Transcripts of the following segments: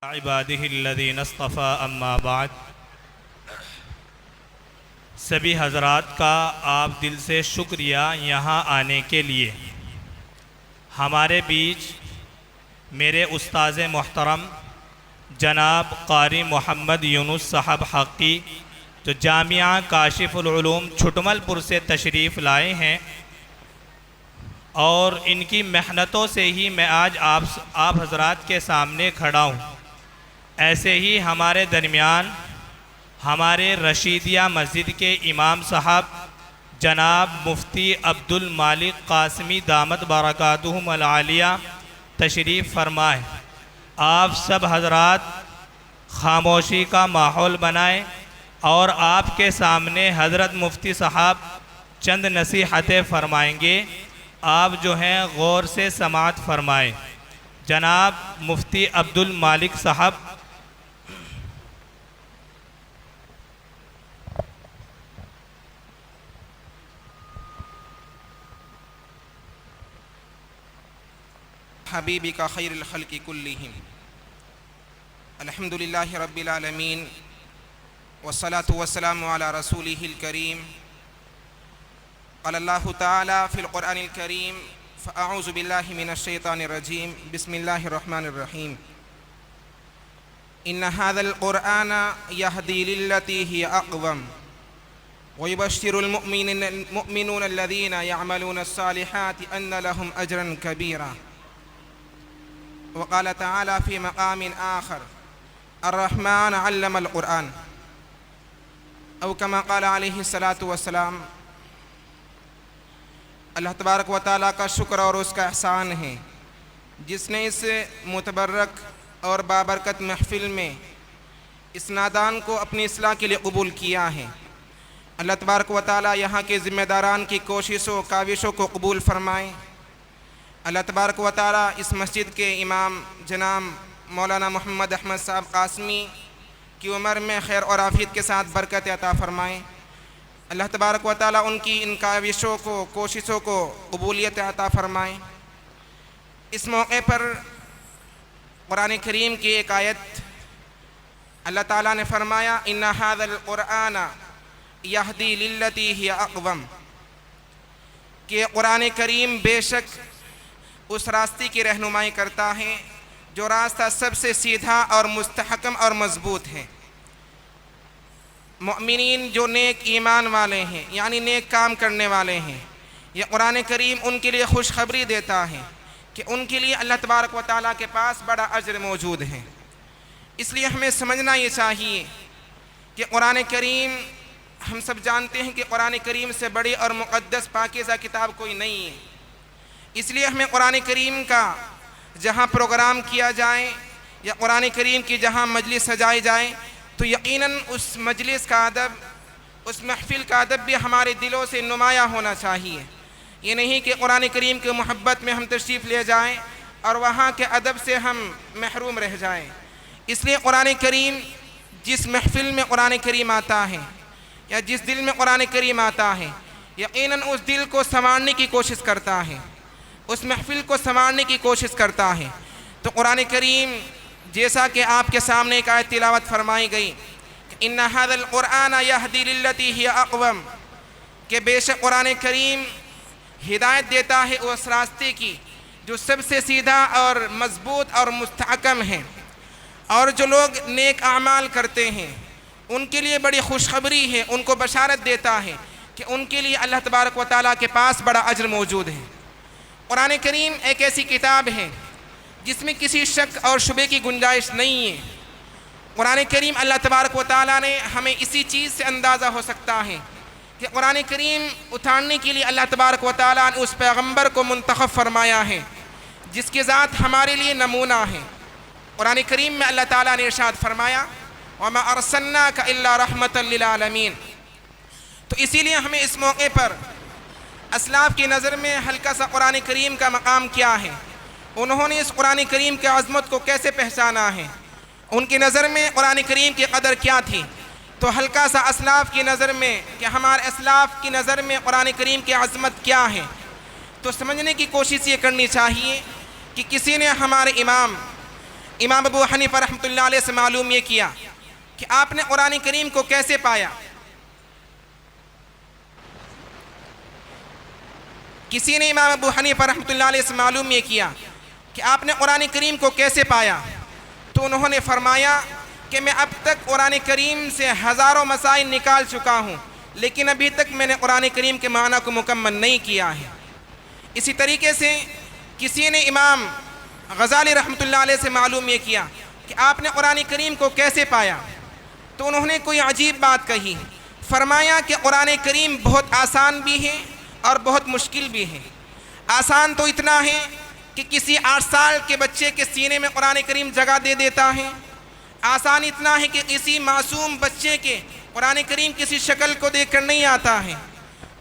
عبادہ الذین اصطفیٰ اما بعد۔ سبھی حضرات کا آپ دل سے شکریہ یہاں آنے کے لیے۔ ہمارے بیچ میرے استاذ محترم جناب قاری محمد یونس صاحب حقی جو جامعہ کاشف العلوم چھٹمل پور سے تشریف لائے ہیں، اور ان کی محنتوں سے ہی میں آج آپ حضرات کے سامنے کھڑا ہوں۔ ایسے ہی ہمارے درمیان ہمارے رشیدیہ مسجد کے امام صاحب جناب مفتی عبدالمالک قاسمی دامت برکاتہم العالیہ تشریف فرمائے۔ آپ سب حضرات خاموشی کا ماحول بنائیں اور آپ کے سامنے حضرت مفتی صاحب چند نصیحتیں فرمائیں گے، آپ جو ہیں غور سے سماعت فرمائیں۔ جناب مفتی عبدالمالک صاحب۔ حبیبک خیر الخلق کلہم، الحمدللہ رب العالمین، والصلاة والسلام علی رسولہ الکریم۔ قال اللہ تعالی فی القرآن الکریم: فاعوذ باللہ من الشیطان الرجیم، بسم اللہ الرحمن الرحیم۔ ان ھذا القرآن یہدی للتی ہی اقوم ویبشر المؤمنون الذین یعملون الصالحات ان لهم اجرا کبیرا۔ وقال تعالی فی مقام آخر: الرحمن علم القرآن، او کما قال علیہ الصلاۃ والسلام۔ اللہ تبارک و تعالیٰ کا شکر اور اس کا احسان ہے جس نے اس متبرک اور بابرکت محفل میں اس نادان کو اپنی اصلاح کے لیے قبول کیا ہے۔ اللہ تبارک و تعالیٰ یہاں کے ذمہ داران کی کوششوں کاوشوں کو قبول فرمائیں۔ اللہ تبارک و تعالیٰ اس مسجد کے امام جناب مولانا محمد احمد صاحب قاسمی کی عمر میں خیر اور عافیت کے ساتھ برکت عطا فرمائیں۔ اللہ تبارک و تعالیٰ ان کی ان کاوشوں کو کوششوں کو قبولیت عطا فرمائیں۔ اس موقع پر قرآن کریم کی ایک آیت اللہ تعالیٰ نے فرمایا: ان ھذا القرآن یہدی للتی ہی اقوم، کہ قرآن کریم بے شک اس راستے کی رہنمائی کرتا ہے جو راستہ سب سے سیدھا اور مستحکم اور مضبوط ہے۔ مؤمنین جو نیک ایمان والے ہیں، یعنی نیک کام کرنے والے ہیں، یہ قرآن کریم ان کے لیے خوشخبری دیتا ہے کہ ان کے لیے اللہ تبارک و تعالیٰ کے پاس بڑا اجر موجود ہے۔ اس لیے ہمیں سمجھنا یہ چاہیے کہ قرآن کریم، ہم سب جانتے ہیں کہ قرآن کریم سے بڑی اور مقدس پاکیزہ کتاب کوئی نہیں ہے۔ اس لیے ہمیں قرآن کریم کا جہاں پروگرام کیا جائے یا قرآن کریم کی جہاں مجلس سجائی جائے تو یقیناً اس مجلس کا ادب، اس محفل کا ادب بھی ہمارے دلوں سے نمایاں ہونا چاہیے۔ یہ نہیں کہ قرآن کریم کی محبت میں ہم تشریف لے جائیں اور وہاں کے ادب سے ہم محروم رہ جائیں۔ اس لیے قرآن کریم، جس محفل میں قرآن کریم آتا ہے یا جس دل میں قرآن کریم آتا ہے، یقیناً اس دل کو سنوارنے کی کوشش کرتا ہے، اس محفل کو سنوارنے کی کوشش کرتا ہے۔ تو قرآن کریم جیسا کہ آپ کے سامنے ایک آیت تلاوت فرمائی گئی کہ ان ھذا القرآن یہدی للتی ہی اقوم، کہ بے شک قرآن کریم ہدایت دیتا ہے اس راستے کی جو سب سے سیدھا اور مضبوط اور مستحکم ہے۔ اور جو لوگ نیک اعمال کرتے ہیں ان کے لیے بڑی خوشخبری ہے، ان کو بشارت دیتا ہے کہ ان کے لیے اللہ تبارک و تعالیٰ کے پاس بڑا اجر موجود ہے۔ قرآن کریم ایک ایسی کتاب ہے جس میں کسی شک اور شبے کی گنجائش نہیں ہے۔ قرآن کریم اللہ تبارک و تعالیٰ نے ہمیں اسی چیز سے اندازہ ہو سکتا ہے کہ قرآن کریم اتارنے کے لیے اللہ تبارک و تعالیٰ نے اس پیغمبر کو منتخب فرمایا ہے جس کی ذات ہمارے لیے نمونہ ہے۔ قرآن کریم میں اللہ تعالیٰ نے ارشاد فرمایا: وَمَا أَرْسَلْنَاكَ إِلَّا رَحْمَةً لِلْعَالَمِينَ۔ تو اسی لیے ہمیں اس موقع پر اسلاف کی نظر میں ہلکا سا قرآن کریم کا مقام کیا ہے، انہوں نے اس قرآن کریم کی عظمت کو کیسے پہچانا ہے، ان کی نظر میں قرآن کریم کی قدر کیا تھی، تو ہلکا سا اسلاف کی نظر میں کہ ہمارے اسلاف کی نظر میں قرآن کریم کی عظمت کیا ہے، تو سمجھنے کی کوشش یہ کرنی چاہیے کہ کسی نے ہمارے امام امام ابو حنیفہ رحمۃ اللہ علیہ سے معلوم یہ کیا کہ آپ نے قرآن کریم کو کیسے پایا. کسی نے امام ابو حنیفہ رحمۃ اللہ علیہ سے معلوم یہ کیا کہ آپ نے قرآن کریم کو کیسے پایا, تو انہوں نے فرمایا کہ میں اب تک قرآن کریم سے ہزاروں مسائل نکال چکا ہوں, لیکن ابھی تک میں نے قرآن کریم کے معنی کو مکمل نہیں کیا ہے. اسی طریقے سے کسی نے امام غزالی رحمۃ اللہ علیہ سے معلوم یہ کیا کہ آپ نے قرآن کریم کو کیسے پایا, تو انہوں نے کوئی عجیب بات کہی. فرمایا کہ قرآن کریم بہت آسان بھی ہے اور بہت مشکل بھی ہے. آسان تو اتنا ہے کہ کسی 8 سال کے بچے کے سینے میں قرآن کریم جگہ دے دیتا ہے. آسان اتنا ہے کہ کسی معصوم بچے کے قرآن کریم کسی شکل کو دیکھ کر نہیں آتا ہے.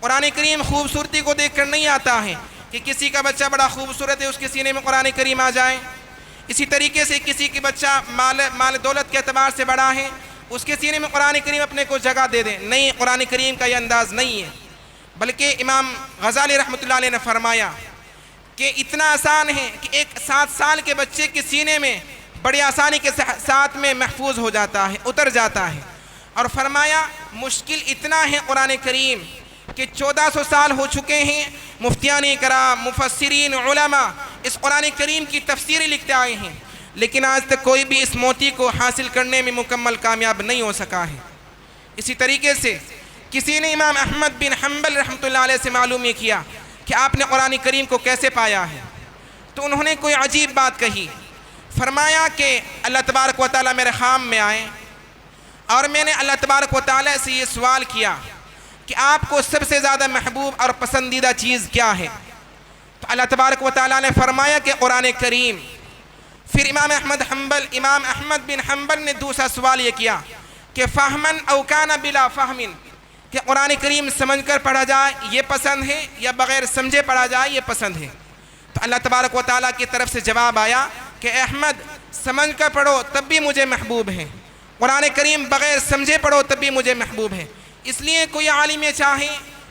قرآن کریم خوبصورتی کو دیکھ کر نہیں آتا ہے کہ کسی کا بچہ بڑا خوبصورت ہے اس کے سینے میں قرآن کریم آ جائے. اسی طریقے سے کسی کے بچہ مال دولت کے اعتبار سے بڑا ہے, اس کے سینے میں قرآن کریم اپنے کو جگہ دے دے. نہیں, قرآن کریم کا یہ انداز نہیں ہے. بلکہ امام غزالی رحمۃ اللہ علیہ نے فرمایا کہ اتنا آسان ہے کہ ایک 7 سال کے بچے کے سینے میں بڑی آسانی کے ساتھ میں محفوظ ہو جاتا ہے, اتر جاتا ہے. اور فرمایا مشکل اتنا ہے قرآن کریم کہ 1400 سال ہو چکے ہیں, مفتیان کرام, مفسرین, علماء اس قرآن کریم کی تفسیریں لکھتے آئے ہیں, لیکن آج تک کوئی بھی اس موتی کو حاصل کرنے میں مکمل کامیاب نہیں ہو سکا ہے. اسی طریقے سے کسی نے امام احمد بن حنبل رحمۃ اللہ علیہ سے معلوم یہ کیا کہ آپ نے قرآن کریم کو کیسے پایا ہے, تو انہوں نے کوئی عجیب بات کہی. فرمایا کہ اللہ تبارک و تعالیٰ میرے خام میں آئے اور میں نے اللہ تبارک و تعالیٰ سے یہ سوال کیا کہ آپ کو سب سے زیادہ محبوب اور پسندیدہ چیز کیا ہے, تو اللہ تبارک و تعالیٰ نے فرمایا کہ قرآن کریم. پھر امام احمد بن حنبل نے دوسرا سوال یہ کیا کہ فہمن او کان بلا فہمن, کہ قرآن کریم سمجھ کر پڑھا جائے یہ پسند ہے یا بغیر سمجھے پڑھا جائے یہ پسند ہے. تو اللہ تبارک و تعالیٰ کی طرف سے جواب آیا کہ احمد سمجھ کر پڑھو تب بھی مجھے محبوب ہے, قرآن کریم بغیر سمجھے پڑھو تب بھی مجھے محبوب ہے. اس لیے کوئی عالم یہ چاہے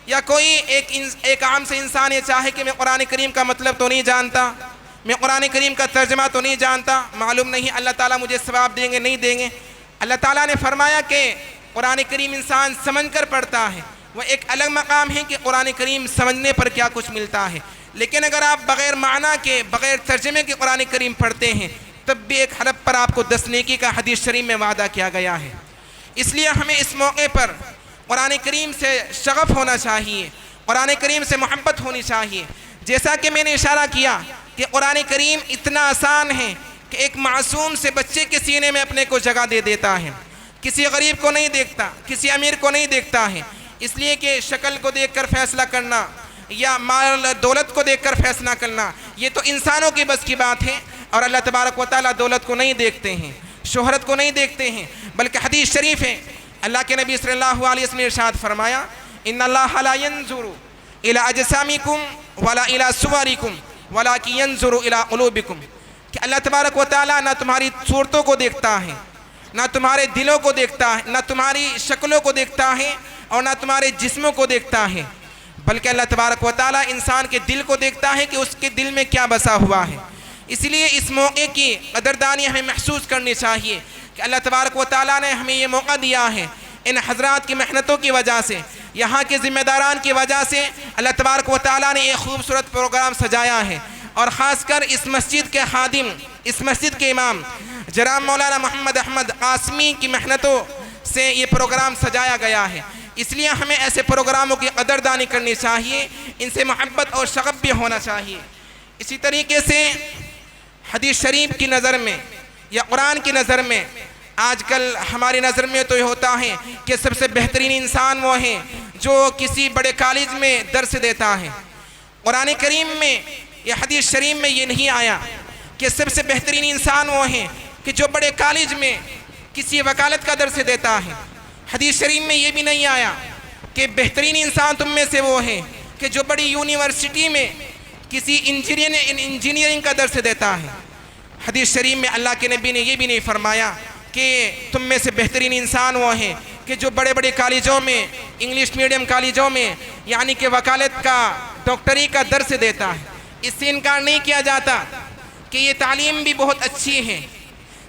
یا کوئی ایک عام سے انسان یہ چاہے کہ میں قرآن کریم کا مطلب تو نہیں جانتا, میں قرآن کریم کا ترجمہ تو نہیں جانتا, معلوم نہیں اللہ تعالیٰ مجھے ثواب دیں گے نہیں دیں گے. اللہ تعالیٰ نے فرمایا کہ قرآن کریم انسان سمجھ کر پڑھتا ہے, وہ ایک الگ مقام ہے کہ قرآن کریم سمجھنے پر کیا کچھ ملتا ہے. لیکن اگر آپ بغیر معنی کے بغیر ترجمے کے قرآن کریم پڑھتے ہیں تب بھی ایک حرف پر آپ کو 10 نیکی کا حدیث شریف میں وعدہ کیا گیا ہے. اس لیے ہمیں اس موقع پر قرآن کریم سے شغف ہونا چاہیے, قرآن کریم سے محبت ہونی چاہیے. جیسا کہ میں نے اشارہ کیا کہ قرآن کریم اتنا آسان ہے کہ ایک معصوم سے بچے کے سینے میں اپنے کو جگہ دے دیتا ہے. کسی غریب کو نہیں دیکھتا, کسی امیر کو نہیں دیکھتا ہے, اس لیے کہ شکل کو دیکھ کر فیصلہ کرنا یا مال دولت کو دیکھ کر فیصلہ کرنا یہ تو انسانوں کی بس کی بات ہے. اور اللہ تبارک و تعالیٰ دولت کو نہیں دیکھتے ہیں, شہرت کو نہیں دیکھتے ہیں, بلکہ حدیث شریف ہے اللہ کے نبی صلی اللہ علیہ وسلم نے ارشاد فرمایا ان اللہ لا ينظر الى اجسامکم ولا الى صورکم ولکن ينظر الى قلوبکم, کہ اللہ تبارک و تعالیٰ نہ تمہاری صورتوں کو دیکھتا ہے, نہ تمہارے دلوں کو دیکھتا ہے, نہ تمہاری شکلوں کو دیکھتا ہے اور نہ تمہارے جسموں کو دیکھتا ہے, بلکہ اللہ تبارک و تعالیٰ انسان کے دل کو دیکھتا ہے کہ اس کے دل میں کیا بسا ہوا ہے. اس لیے اس موقع کی قدردانی ہمیں محسوس کرنی چاہیے کہ اللہ تبارک و تعالیٰ نے ہمیں یہ موقع دیا ہے. ان حضرات کی محنتوں کی وجہ سے, یہاں کے ذمہ داران کی وجہ سے اللہ تبارک و تعالیٰ نے ایک خوبصورت پروگرام سجایا ہے. اور خاص کر اس مسجد کے خادم, اس مسجد کے امام جناب مولانا محمد احمد قاسمی کی محنتوں سے یہ پروگرام سجایا گیا ہے. اس لیے ہمیں ایسے پروگراموں کی قدردانی کرنی چاہیے, ان سے محبت اور شغف بھی ہونا چاہیے. اسی طریقے سے حدیث شریف کی نظر میں یا قرآن کی نظر میں آج کل ہماری نظر میں تو یہ ہوتا ہے کہ سب سے بہترین انسان وہ ہیں جو کسی بڑے کالج میں درس دیتا ہے. قرآن کریم میں یا حدیث شریف میں یہ نہیں آیا کہ سب سے بہترین انسان وہ ہیں کہ جو بڑے کالج میں کسی وکالت کا درس دیتا ہے. حدیث شریف میں یہ بھی نہیں آیا کہ بہترین انسان تم میں سے وہ ہیں کہ جو بڑی یونیورسٹی میں کسی انجینئرنگ کا درس دیتا ہے. حدیث شریف میں اللہ کے نبی نے یہ بھی نہیں فرمایا کہ تم میں سے بہترین انسان وہ ہیں کہ جو بڑے بڑے کالجوں میں, انگلش میڈیم کالجوں میں یعنی کہ وکالت کا, ڈاکٹری کا درس دیتا ہے. اس سے انکار نہیں کیا جاتا کہ یہ تعلیم بھی بہت اچھی ہے,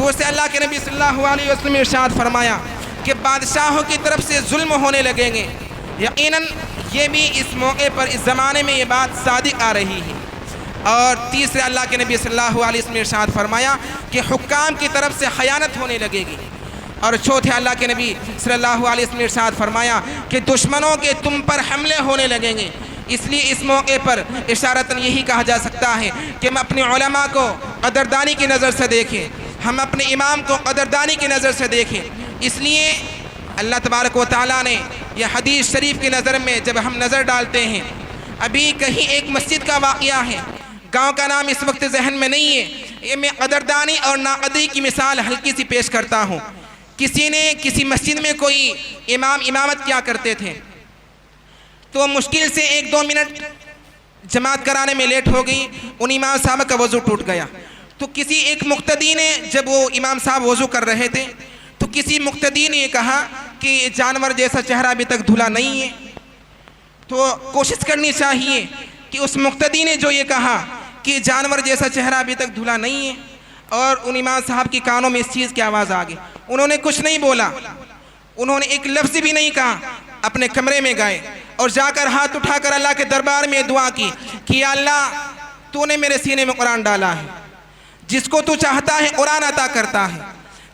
تو اسے اللہ کے نبی صلی اللہ علیہ وسلم نے ارشاد فرمایا کہ بادشاہوں کی طرف سے ظلم ہونے لگیں گے۔ یقیناً یہ بھی اس موقع پر اس زمانے میں یہ بات صادق آ رہی ہے۔ اور تیسرے اللہ کے نبی صلی اللہ علیہ وسلم نے ارشاد فرمایا کہ حکام کی طرف سے خیانت ہونے لگے گی۔ اور چوتھے اللہ کے نبی صلی اللہ علیہ وسلم نے ارشاد فرمایا کہ دشمنوں کے تم پر حملے ہونے لگیں گے۔ اس لیے اس موقع پر اشارتاً یہی کہا جا سکتا ہے کہ ہم اپنے علماء کو قدردانی کی نظر سے دیکھیں، ہم اپنے امام کو قدردانی کی نظر سے دیکھیں۔ اس لیے اللہ تبارک و تعالیٰ نے یہ حدیث شریف کی نظر میں جب ہم نظر ڈالتے ہیں، ابھی کہیں ایک مسجد کا واقعہ ہے، گاؤں کا نام اس وقت ذہن میں نہیں ہے، یہ میں قدردانی اور ناقدری کی مثال ہلکی سی پیش کرتا ہوں۔ کسی نے کسی مسجد میں کوئی امامت کیا کرتے تھے، تو مشکل سے 1-2 منٹ جماعت کرانے میں لیٹ ہو گئی، ان امام صاحب کا وضو ٹوٹ گیا۔ تو کسی ایک مقتدی نے، جب وہ امام صاحب وضو کر رہے تھے تو کسی مقتدی نے یہ کہا کہ جانور جیسا چہرہ ابھی تک دھلا نہیں ہے۔ تو کوشش کرنی چاہیے کہ اس مقتدی نے جو یہ کہا کہ جانور جیسا چہرہ ابھی تک دھلا نہیں ہے، اور ان امام صاحب کی کانوں میں اس چیز کی آواز آ گئی، انہوں نے کچھ نہیں بولا، انہوں نے ایک لفظ بھی نہیں کہا، اپنے کمرے میں گئے اور جا کر ہاتھ اٹھا کر اللہ کے دربار میں دعا کی کہ یا اللہ تو نے میرے سینے میں قرآن ڈالا ہے، جس کو تو چاہتا ہے قرآن عطا کرتا ہے،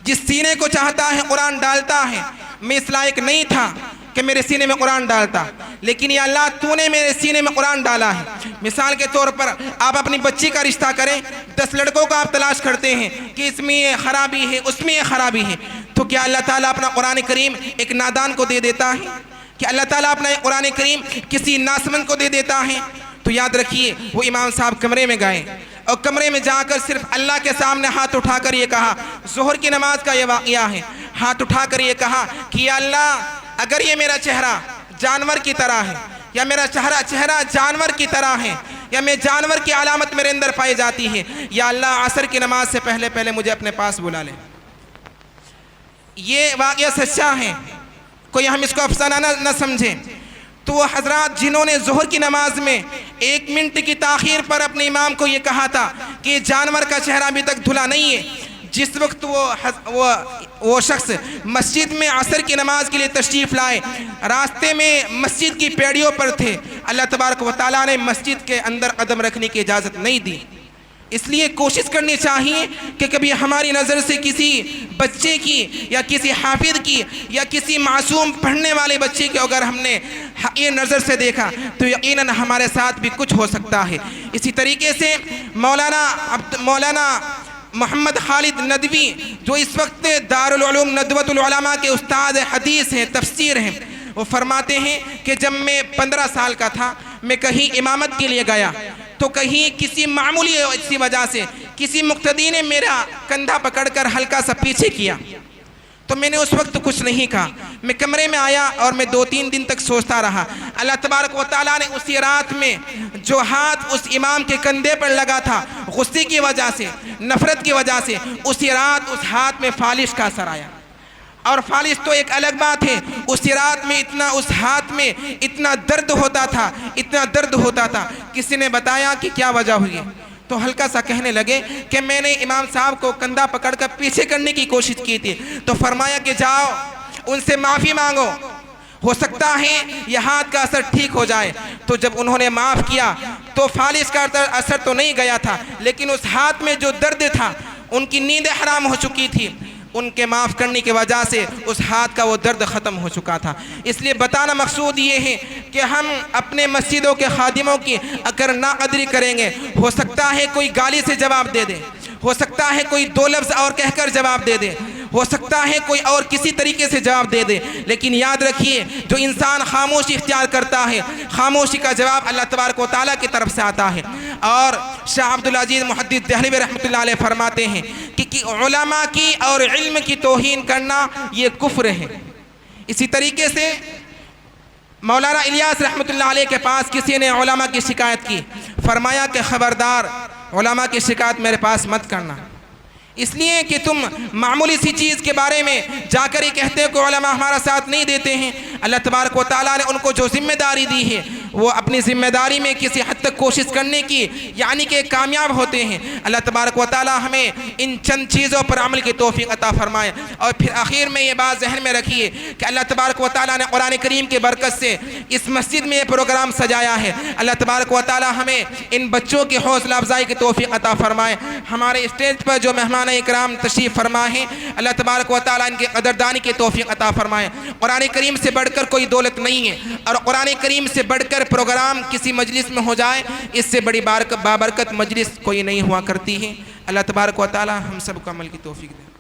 جس سینے کو چاہتا ہے قرآن ڈالتا ہے۔ میں اس لائق نہیں تھا کہ میرے سینے میں قرآن ڈالتا، لیکن یا اللہ تو نے میرے سینے میں قرآن ڈالا ہے۔ مثال کے طور پر آپ اپنی بچی کا رشتہ کریں، 10 لڑکوں کا آپ تلاش کرتے ہیں کہ اس میں یہ خرابی ہے، اس میں یہ خرابی ہے، تو کیا اللہ تعالیٰ اپنا قرآن کریم ایک نادان کو دے دیتا ہے؟ کہ اللہ تعالیٰ اپنا قرآن کریم کسی ناسمند کو دے دیتا ہے؟ تو یاد رکھیے وہ امام صاحب کمرے میں گئے اور کمرے میں جا کر صرف اللہ کے سامنے ہاتھ اٹھا کر یہ کہا، ظہر کی نماز کا یہ واقعہ ہے، ہاتھ اٹھا کر یہ کہا کہ یا اللہ اگر یہ میرا چہرہ جانور کی طرح ہے، یا میرا چہرہ جانور کی طرح ہے، یا میں جانور کی علامت میرے اندر پائی جاتی ہے، یا اللہ عصر کی نماز سے پہلے مجھے اپنے پاس بلا لے۔ یہ واقعہ سچا ہے، کوئی ہم اس کو افسانہ نہ سمجھیں۔ تو وہ حضرات جنہوں نے ظہر کی نماز میں 1 منٹ کی تاخیر پر اپنے امام کو یہ کہا تھا کہ جانور کا چہرہ ابھی تک دھلا نہیں ہے، جس وقت وہ شخص مسجد میں عصر کی نماز کے لیے تشریف لائے، راستے میں مسجد کی پیڑیوں پر تھے، اللہ تبارک و تعالیٰ نے مسجد کے اندر قدم رکھنے کی اجازت نہیں دی۔ اس لیے کوشش کرنی چاہیے کہ کبھی ہماری نظر سے کسی بچے کی یا کسی حافظ کی یا کسی معصوم پڑھنے والے بچے کی اگر ہم نے یہ نظر سے دیکھا تو یقیناً ہمارے ساتھ بھی کچھ ہو سکتا ہے۔ اسی طریقے سے مولانا محمد خالد ندوی جو اس وقت دارالعلوم ندوۃ العلماء کے استاد حدیث ہیں، تفسیر ہیں، وہ فرماتے ہیں کہ جب میں 15 سال کا تھا میں کہیں امامت کے لیے گیا تو کہیں کسی معمولی اسی وجہ سے کسی مقتدی نے میرا کندھا پکڑ کر ہلکا سا پیچھے کیا، تو میں نے اس وقت کچھ نہیں کہا، میں کمرے میں آیا اور میں 2-3 دن تک سوچتا رہا۔ اللہ تبارک و تعالیٰ نے اسی رات میں جو ہاتھ اس امام کے کندھے پر لگا تھا، غصے کی وجہ سے، نفرت کی وجہ سے، اسی رات اس ہاتھ میں فالش کا اثر آیا۔ اور فالش تو ایک الگ بات ہے، اسی رات میں اس ہاتھ میں اتنا درد ہوتا تھا، کسی نے بتایا کہ کیا وجہ ہوئی ہے، تو ہلکا سا کہنے لگے کہ میں نے امام صاحب کو کندھا پکڑ کر پیچھے کرنے کی کوشش کی تھی، تو فرمایا کہ جاؤ ان سے معافی مانگو، ہو سکتا ہے یہ ہاتھ کا اثر ٹھیک ہو جائے۔ تو جب انہوں نے معاف کیا تو فالش کا اثر تو نہیں گیا تھا، لیکن اس ہاتھ میں جو درد تھا، ان کی نیند حرام ہو چکی تھی، ان کے معاف کرنے کی وجہ سے اس ہاتھ کا وہ درد ختم ہو چکا تھا۔ اس لیے بتانا مقصود یہ ہے کہ ہم اپنے مسجدوں کے خادموں کی اگر ناقدری کریں گے، ہو سکتا ہے کوئی گالی سے جواب دے دے، ہو سکتا ہے کوئی 2 لفظ اور کہہ کر جواب دے دے، ہو سکتا ہے کوئی اور کسی طریقے سے جواب دے دے، لیکن یاد رکھیے جو انسان خاموشی اختیار کرتا ہے، خاموشی کا جواب اللہ تبارک و تعالیٰ کی طرف سے آتا ہے۔ اور شاہ عبدالعزیز محدث دہلوی رحمۃ اللہ علیہ فرماتے ہیں کہ علماء کی اور علم کی توہین کرنا یہ کفر ہے۔ اسی طریقے سے مولانا الیاس رحمۃ اللہ علیہ کے پاس کسی نے علماء کی شکایت کی، فرمایا کہ خبردار علماء کی شکایت میرے پاس مت کرنا، اس لیے کہ تم معمولی سی چیز کے بارے میں جا کر یہ کہتے ہو کہ علماء ہمارا ساتھ نہیں دیتے ہیں۔ اللہ تبارک و تعالیٰ نے ان کو جو ذمہ داری دی ہے وہ اپنی ذمہ داری میں کسی حد تک کوشش کرنے کی یعنی کہ کامیاب ہوتے ہیں۔ اللہ تبارک و تعالی ہمیں ان چند چیزوں پر عمل کی توفیق عطا فرمائے۔ اور پھر آخر میں یہ بات ذہن میں رکھیے کہ اللہ تبارک و تعالی نے قرآن کریم کی برکت سے اس مسجد میں یہ پروگرام سجایا ہے۔ اللہ تبارک و تعالی ہمیں ان بچوں کی حوصلہ افزائی کی توفیق عطا فرمائے۔ ہمارے اسٹیج پر جو مہمان اکرام تشریف فرما ہیں، اللہ تبارک و تعالی ان کی قدردانی کی توفیق عطا فرمائے۔ قرآن کریم سے بڑھ کر کوئی دولت نہیں ہے، اور قرآن کریم سے بڑھ کر پروگرام کسی مجلس میں ہو جائے اس سے بڑی بابرکت مجلس کوئی نہیں ہوا کرتی ہے۔ اللہ تبارک و تعالی ہم سب کو عمل کی توفیق دے۔